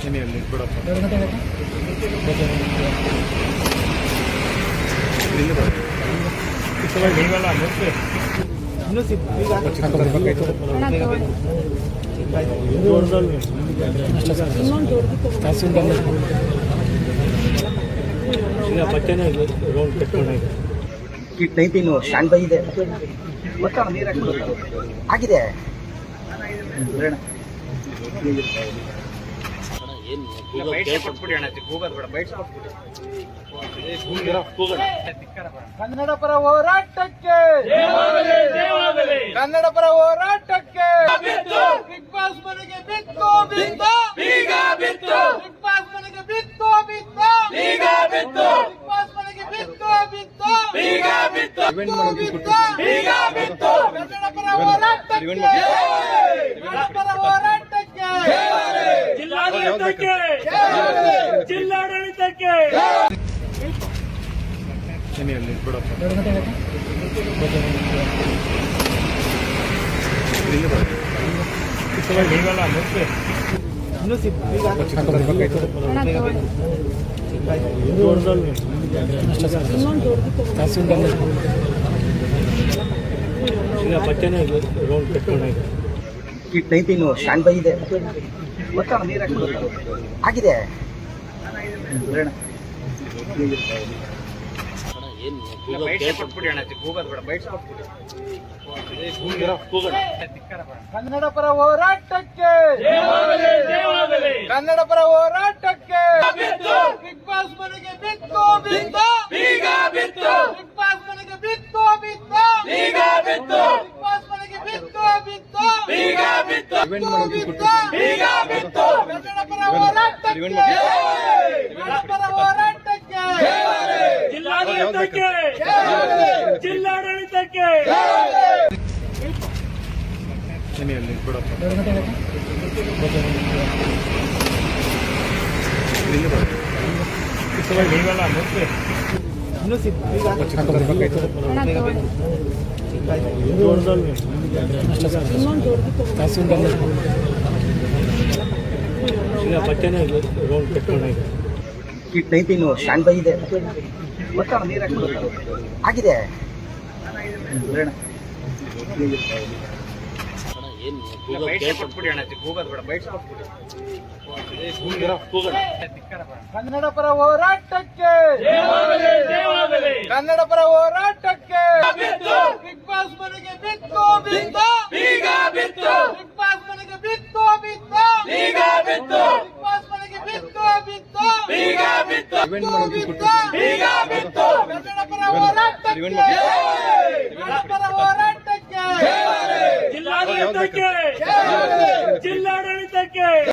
ಏನಿಲ್ಲ ಬಿಡಪ್ಪ ನೀವೆಲ್ಲ ಮುಚ್ಚಿ ಇನ್ನೂ ಕಿಟ್ 19 ಸ್ಟ್ಯಾಂಡ್ ಬೈ ಇದೆ ಗೊತ್ತಾ ನೀರು ಆಗಿದೆ ಕನ್ನಡ ಪರ ಹೋರಾಟಕ್ಕೆ ಕನ್ನಡ ಪರ ಹೋರಾಟಕ್ಕೆ ಬಿಗ್ ಬಾಸ್ ಮನೆಗೆ ಬಿತ್ತು ಬಿತ್ತು ಬಿಗ್ ಬಾಸ್ ಮನೆಗೆ ಬಿತ್ತು ಬಿತ್ತು ಬಿಗ್ ಬಾಸ್ ಮನೆಗೆ ಬಿತ್ತು ಬಿತ್ತು ಕನ್ನಡ ಪರ ಹೋರಾಟಕ್ಕೆ ಕನ್ನಡ ಪರ ಹೋರಾಟಕ್ಕೆ ಜಿಲ್ಲಾಡಳಿತಕ್ಕೆ ಏನಿಲ್ಲ ಬಿಡಪ್ಪ ನೀವೆಲ್ಲ ಮುಚ್ಚಿ ಇನ್ನೂ ಕಿಟ್ 19 ಸ್ಟ್ಯಾಂಡ್ ಬೈ ಇದೆ ಗೊತ್ತಾ ನೀರು ಆಗಿದೆ ಕನ್ನಡ ಪರ ಹೋರಾಟಕ್ಕೆ ಕನ್ನಡ ಪರ ಹೋರಾಟಕ್ಕೆ ಬಿಗ್ ಬಾಸ್ ಮನೆಗೆ ಬಿತ್ತು ಬಿತ್ತು ಬಿಗ್ ಬಾಸ್ ಮನೆಗೆ ಬಿತ್ತು ಬಿತ್ತು ಬಿಗ್ ಬಾಸ್ ಮನೆಗೆ ಬಿತ್ತು ಬಿತ್ತು ಕನ್ನಡ ಪರ ಹೋರಾಟಕ್ಕೆ ಕನ್ನಡ ಪರ ಹೋರಾಟಕ್ಕೆ ಜಿಲ್ಲಾಡಳಿತಕ್ಕೆ ಏನಿಲ್ಲ ಬಿಡಪ್ಪ ನೀವೆಲ್ಲ ಮುಚ್ಚಿ ಇನ್ನೂ ಕಿಟ್ 19 ಸ್ಟ್ಯಾಂಡ್ ಬೈ ಇದೆ ಗೊತ್ತಾ ನೀರು ಆಗಿದೆ ಕನ್ನಡ ಪರ ಹೋರಾಟಕ್ಕೆ ಕನ್ನಡ ಪರ ಹೋರಾಟಕ್ಕೆ ಬಿಗ್ ಬಾಸ್ ಮನೆಗೆ ಬಿತ್ತು ಬಿತ್ತು ಬಿಗ್ ಬಾಸ್ ಮನೆಗೆ ಬಿತ್ತು ಬಿತ್ತು ಬಿಗ್ ಬಾಸ್ ಮನೆಗೆ ಬಿತ್ತು ಬಿತ್ತು ಕನ್ನಡ ಪರ ಹೋರಾಟಕ್ಕೆ ಕನ್ನಡ ಪರ ಹೋರಾಟಕ್ಕೆ